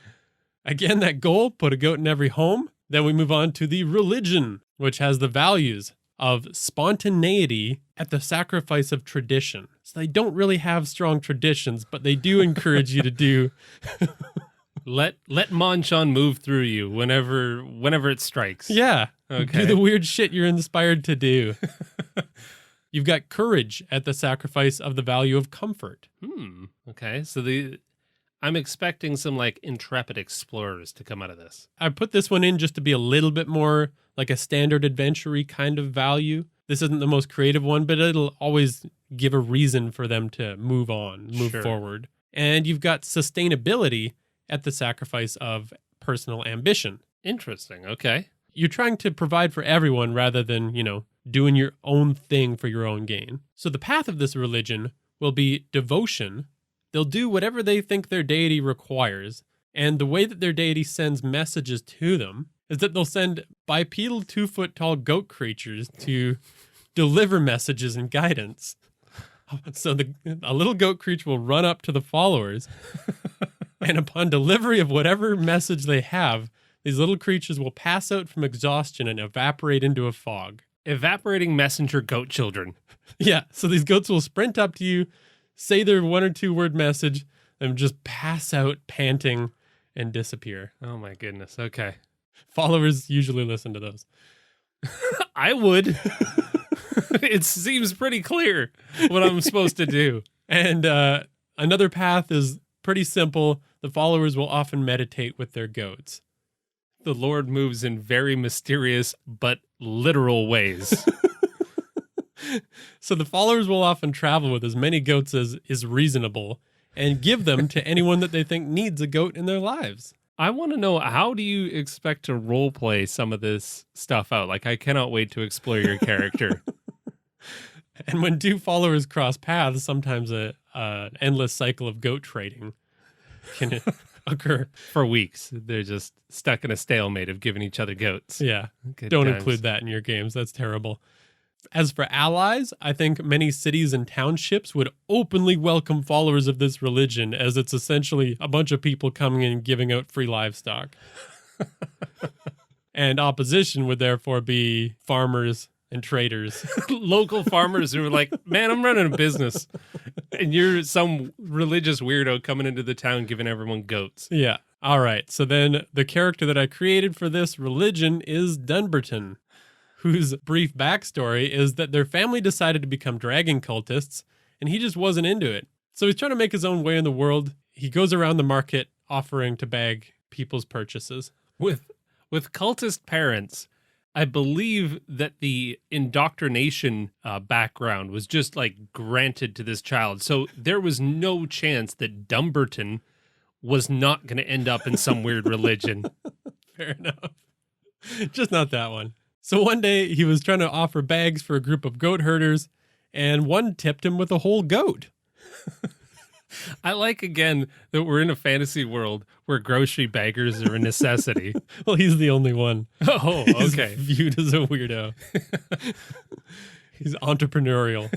Again, that goal, put a goat in every home. Then we move on to the religion, which has the values of spontaneity at the sacrifice of tradition. So they don't really have strong traditions, but they do encourage you to do. Let Monchon move through you whenever it strikes. Yeah. Okay. Do the weird shit you're inspired to do. You've got courage at the sacrifice of the value of comfort. Okay. So I'm expecting some like intrepid explorers to come out of this. I put this one in just to be a little bit more like a standard adventure-y kind of value. This isn't the most creative one, but it'll always give a reason for them to move on, move forward. And you've got sustainability at the sacrifice of personal ambition. Interesting. Okay. You're trying to provide for everyone rather than, doing your own thing for your own gain. So the path of this religion will be devotion. They'll do whatever they think their deity requires. And the way that their deity sends messages to them is that they'll send bipedal 2-foot-tall goat creatures to deliver messages and guidance. So a little goat creature will run up to the followers, and upon delivery of whatever message they have, these little creatures will pass out from exhaustion and evaporate into a fog. Evaporating messenger goat children. Yeah, so these goats will sprint up to you, say their 1 or 2 word message, and just pass out panting and disappear. Oh my goodness. Okay. Followers usually listen to those. I would. It seems pretty clear what I'm supposed to do. And another path is pretty simple. The followers will often meditate with their goats. The Lord moves in very mysterious but literal ways. So the followers will often travel with as many goats as is reasonable and give them to anyone that they think needs a goat in their lives. I want to know, how do you expect to role play some of this stuff out? Like, I cannot wait to explore your character. And when 2 followers cross paths, sometimes an endless cycle of goat trading can occur. For weeks, they're just stuck in a stalemate of giving each other goats. Yeah, Good don't times. include that in your games. That's terrible. As for allies, I think many cities and townships would openly welcome followers of this religion, as it's essentially a bunch of people coming in and giving out free livestock. And opposition would therefore be farmers and traders. Local farmers who are like, man, I'm running a business. And you're some religious weirdo coming into the town giving everyone goats. Yeah. All right. So then the character that I created for this religion is Dunbarton, whose brief backstory is that their family decided to become dragon cultists, and he just wasn't into it. So he's trying to make his own way in the world. He goes around the market offering to bag people's purchases. With cultist parents, I believe that the indoctrination background was just like granted to this child. So there was no chance that Dumbarton was not going to end up in some weird religion. Fair enough. Just not that one. So one day he was trying to offer bags for a group of goat herders, and one tipped him with a whole goat. I like, again, that we're in a fantasy world where grocery baggers are a necessity. Well, he's the only one. Oh, He's okay. viewed as a weirdo. He's entrepreneurial.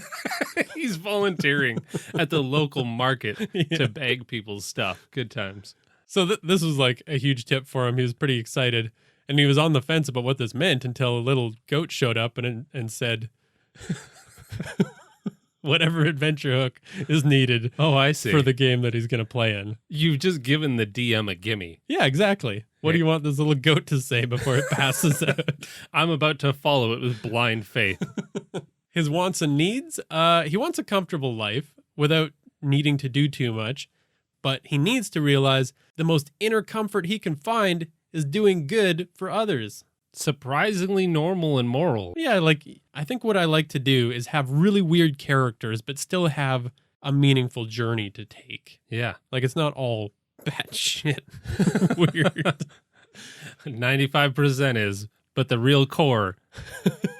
He's volunteering at the local market to bag people's stuff. Good times. So this was like a huge tip for him. He was pretty excited, and he was on the fence about what this meant until a little goat showed up and said, whatever adventure hook is needed I see. for the game that he's going to play in. You've just given the DM a gimme. Yeah, exactly. What do you want this little goat to say before it passes out? I'm about to follow it with blind faith. His wants and needs, he wants a comfortable life without needing to do too much, but he needs to realize the most inner comfort he can find is doing good for others. Surprisingly normal and moral. Yeah, like, I think what I like to do is have really weird characters, but still have a meaningful journey to take. Yeah. Like, it's not all bad shit weird. 95% is, but the real core,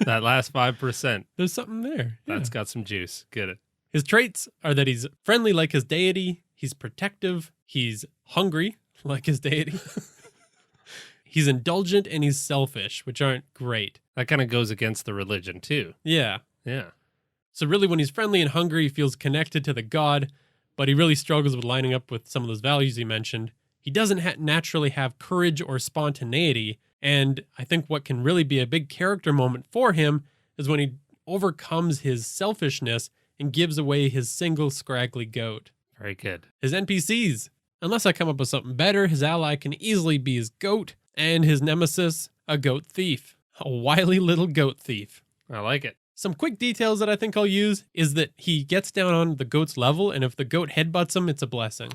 that last 5%, There's something there. that's got some juice. Get it. His traits are that he's friendly like his deity, he's protective, he's hungry like his deity, he's indulgent, and he's selfish, which aren't great. That kind of goes against the religion, too. Yeah. Yeah. So really, when he's friendly and hungry, he feels connected to the god, but he really struggles with lining up with some of those values he mentioned. He doesn't naturally have courage or spontaneity, and I think what can really be a big character moment for him is when he overcomes his selfishness and gives away his single scraggly goat. Very good. His NPCs. Unless I come up with something better, his ally can easily be his goat, and his nemesis, a goat thief. A wily little goat thief. I like it. Some quick details that I think I'll use is that he gets down on the goat's level, and if the goat headbutts him, it's a blessing.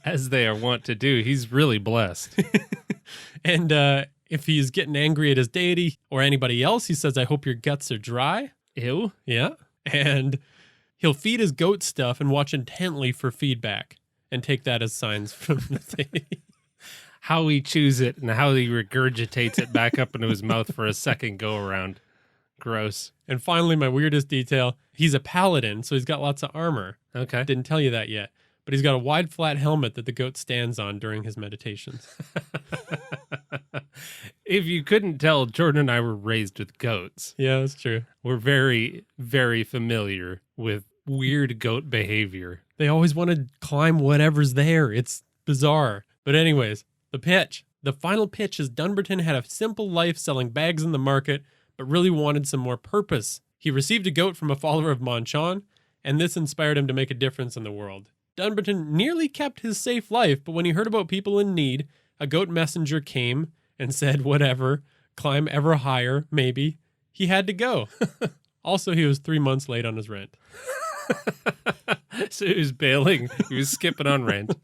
As they are wont to do. He's really blessed. And if he's getting angry at his deity or anybody else, he says, "I hope your guts are dry." Ew. Yeah. And he'll feed his goat stuff and watch intently for feedback and take that as signs from the deity. How he chews it and how he regurgitates it back up into his mouth for a second go around. Gross. And finally, my weirdest detail, he's a paladin, so he's got lots of armor. Okay. Didn't tell you that yet. But he's got a wide, flat helmet that the goat stands on during his meditations. If you couldn't tell, Jordan and I were raised with goats. Yeah, that's true. We're very, very familiar with weird goat behavior. They always want to climb whatever's there. It's bizarre. But anyways, the pitch. The final pitch is Dunbarton had a simple life selling bags in the market, but really wanted some more purpose. He received a goat from a follower of Monchon, and this inspired him to make a difference in the world. Dunbarton nearly kept his safe life, but when he heard about people in need, a goat messenger came and said, whatever, climb ever higher, maybe. He had to go. Also, he was 3 months late on his rent. So he was bailing. He was skipping on rent.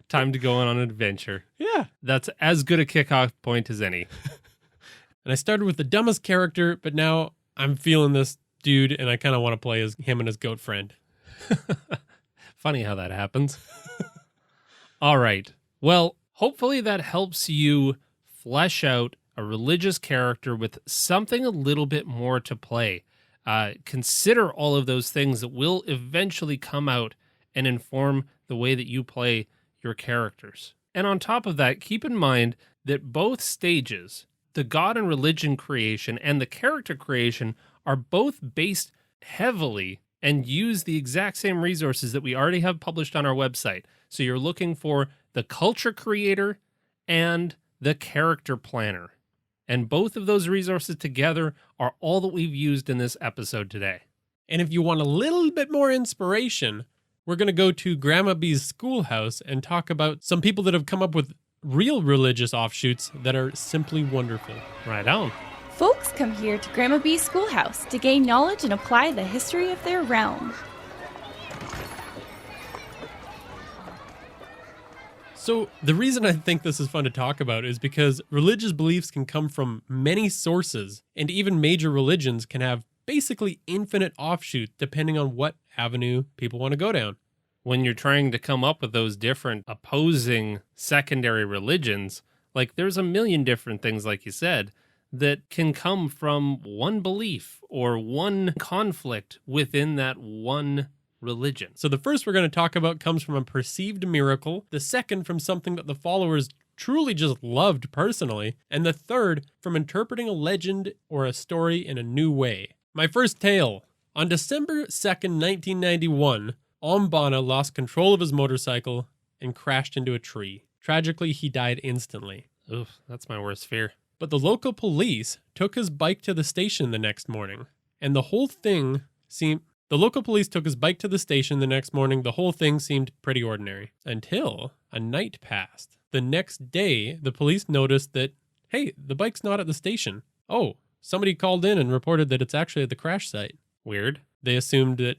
Time to go on an adventure. Yeah. That's as good a kickoff point as any. And I started with the dumbest character, but now I'm feeling this dude, and I kind of want to play as him and his goat friend. Funny how that happens. All right. Well, hopefully that helps you flesh out a religious character with something a little bit more to play. Consider all of those things that will eventually come out and inform the way that you play your characters. And on top of that, keep in mind that both stages, the god and religion creation and the character creation, are both based heavily and use the exact same resources that we already have published on our website. So you're looking for the culture creator and the character planner. And both of those resources together are all that we've used in this episode today. And if you want a little bit more inspiration, we're going to go to Grandma B's schoolhouse and talk about some people that have come up with real religious offshoots that are simply wonderful. Right on. Folks come here to Grandma B's schoolhouse to gain knowledge and apply the history of their realm. So the reason I think this is fun to talk about is because religious beliefs can come from many sources, and even major religions can have basically infinite offshoots depending on what avenue people want to go down. When you're trying to come up with those different opposing secondary religions, like there's a million different things, like you said, that can come from one belief or one conflict within that one religion. So the first we're going to talk about comes from a perceived miracle, the second from something that the followers truly just loved personally, and the third from interpreting a legend or a story in a new way. My first tale. On December 2nd, 1991, Ombana lost control of his motorcycle and crashed into a tree. Tragically, he died instantly. Oof, that's my worst fear. But the local police took his bike to the station the next morning, and the whole thing seemed pretty ordinary. Until a night passed. The next day, the police noticed that, hey, the bike's not at the station. Oh, somebody called in and reported that it's actually at the crash site. Weird. They assumed that,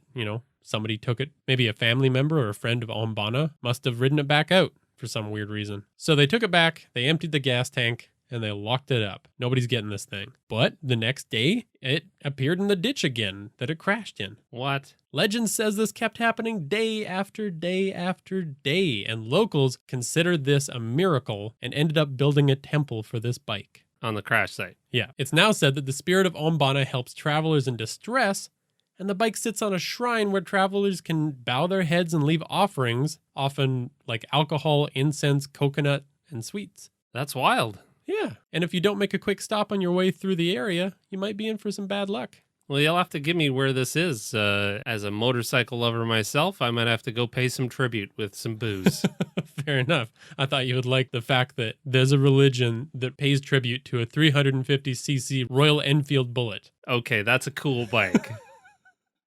somebody took it. Maybe a family member or a friend of Ombana must have ridden it back out for some weird reason. So they took it back, they emptied the gas tank, and they locked it up. Nobody's getting this thing. But the next day, it appeared in the ditch again that it crashed in. What? Legend says this kept happening day after day after day, and locals considered this a miracle and ended up building a temple for this bike. On the crash site. Yeah. It's now said that the spirit of Ombana helps travelers in distress, and the bike sits on a shrine where travelers can bow their heads and leave offerings, often like alcohol, incense, coconut, and sweets. That's wild. Yeah, and if you don't make a quick stop on your way through the area, you might be in for some bad luck. Well, you'll have to give me where this is. As a motorcycle lover myself, I might have to go pay some tribute with some booze. Fair enough. I thought you would like the fact that there's a religion that pays tribute to a 350cc Royal Enfield Bullet. Okay, that's a cool bike.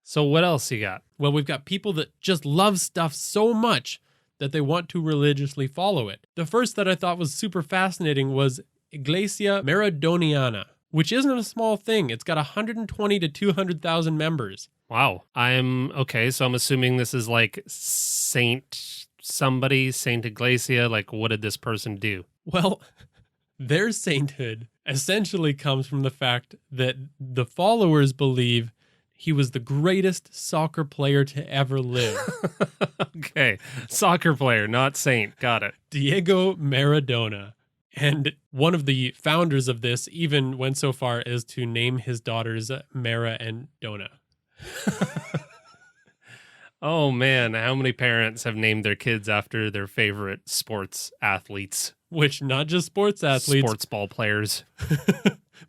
So what else you got? Well, we've got people that just love stuff so much that they want to religiously follow it. The first that I thought was super fascinating was Iglesia Maradoniana, which isn't a small thing. It's got 120 to 200,000 members. Wow. So I'm assuming this is like Saint Iglesia. Like, what did this person do? Well, their sainthood essentially comes from the fact that the followers believe he was the greatest soccer player to ever live. Okay. Soccer player, not saint. Got it. Diego Maradona. And one of the founders of this even went so far as to name his daughters Mara and Dona. Oh, man. How many parents have named their kids after their favorite sports athletes? Which, not just sports athletes. Sports ball players.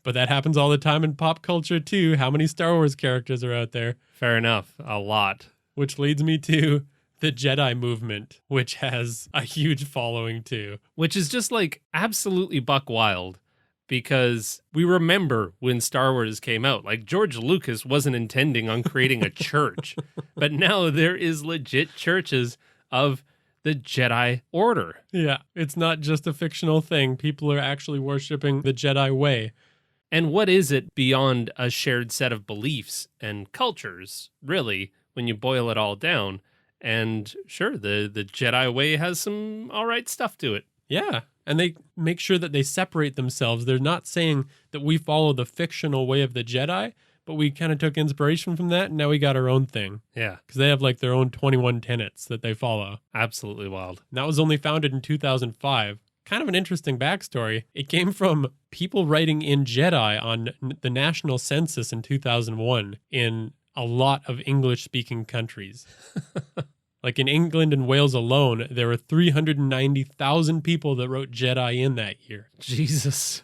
But that happens all the time in pop culture, too. How many Star Wars characters are out there? Fair enough. A lot. Which leads me to the Jedi movement, which has a huge following, too. Which is just like absolutely buck wild, because we remember when Star Wars came out, like George Lucas wasn't intending on creating a church, but now there is legit churches of the Jedi Order. Yeah, it's not just a fictional thing. People are actually worshiping the Jedi way. And what is it beyond a shared set of beliefs and cultures, really, when you boil it all down? And sure, the Jedi way has some all right stuff to it. Yeah, and they make sure that they separate themselves. They're not saying that we follow the fictional way of the Jedi, but we kind of took inspiration from that, and now we got our own thing. Yeah. Because they have like their own 21 tenets that they follow. Absolutely wild. And that was only founded in 2005. Kind of an interesting backstory. It came from people writing in Jedi on the national census in 2001 in a lot of English-speaking countries. Like in England and Wales alone, there were 390,000 people that wrote Jedi in that year. Jesus.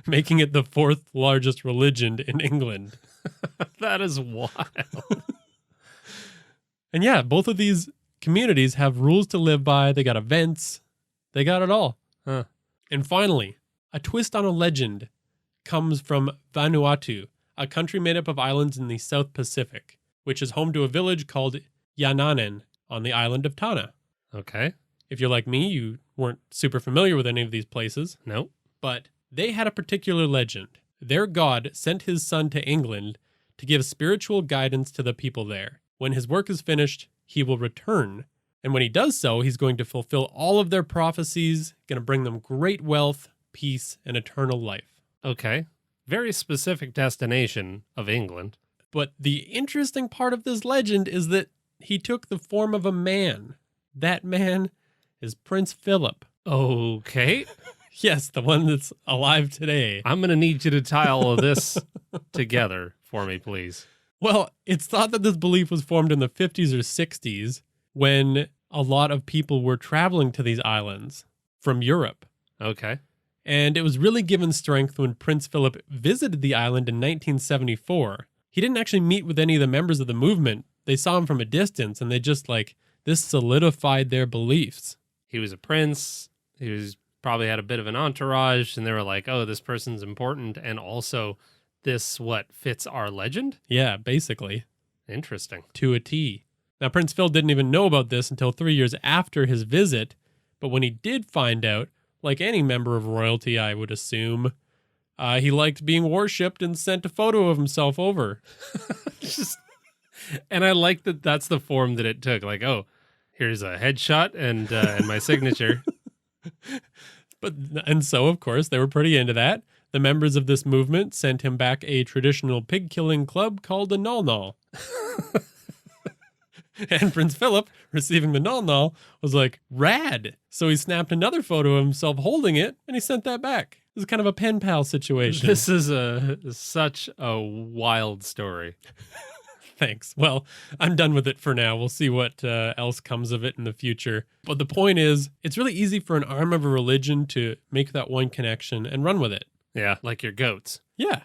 Making it the fourth largest religion in England. That is wild. And yeah, both of these communities have rules to live by. They got events. They got it all. Huh. And finally, a twist on a legend comes from Vanuatu, a country made up of islands in the South Pacific, which is home to a village called Yananen on the island of Tana. Okay. If you're like me, you weren't super familiar with any of these places. Nope. But they had a particular legend. Their god sent his son to England to give spiritual guidance to the people there. When his work is finished, he will return And when he does so, he's going to fulfill all of their prophecies, going to bring them great wealth, peace, and eternal life. Okay. Very specific destination of England. But the interesting part of this legend is that he took the form of a man. That man is Prince Philip. Okay. Yes, the one that's alive today. I'm going to need you to tie all of this together for me, please. Well, it's thought that this belief was formed in the 50s or 60s when a lot of people were traveling to these islands from Europe. Okay. And it was really given strength when Prince Philip visited the island in 1974. He didn't actually meet with any of the members of the movement. They saw him from a distance, and they just this solidified their beliefs. He was a prince. He was probably had a bit of an entourage, and they were like, oh, this person's important, and also this, fits our legend? Yeah, basically. Interesting. To a T. Now, Prince Phil didn't even know about this until 3 years after his visit, but when he did find out, like any member of royalty, I would assume, he liked being worshipped and sent a photo of himself over. And I like that that's the form that it took. Like, oh, here's a headshot and my signature. And so, of course, they were pretty into that. The members of this movement sent him back a traditional pig-killing club called a Nal Nal. And Prince Philip, receiving the Nal Nal, was like, rad. So he snapped another photo of himself holding it, and he sent that back. This is kind of a pen pal situation. This is such a wild story. Thanks. Well, I'm done with it for now. We'll see what else comes of it in the future. But the point is, it's really easy for an arm of a religion to make that one connection and run with it. Yeah, like your goats. Yeah.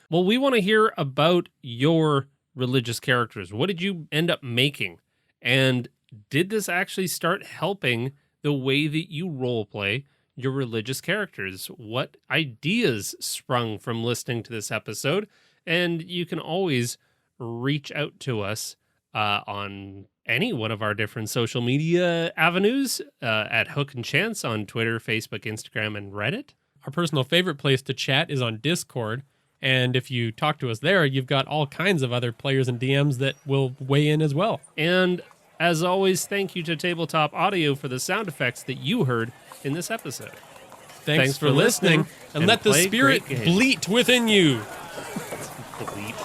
Well, we want to hear about your religious characters. What did you end up making? And did this actually start helping the way that you roleplay your religious characters? What ideas sprung from listening to this episode? And you can always reach out to us on any one of our different social media avenues at Hook&Chance on Twitter, Facebook, Instagram, and Reddit. Our personal favorite place to chat is on Discord. And if you talk to us there, you've got all kinds of other players and DMs that will weigh in as well. And as always, thank you to Tabletop Audio for the sound effects that you heard in this episode. Thanks for listening, and let the spirit bleat within you. Bleat.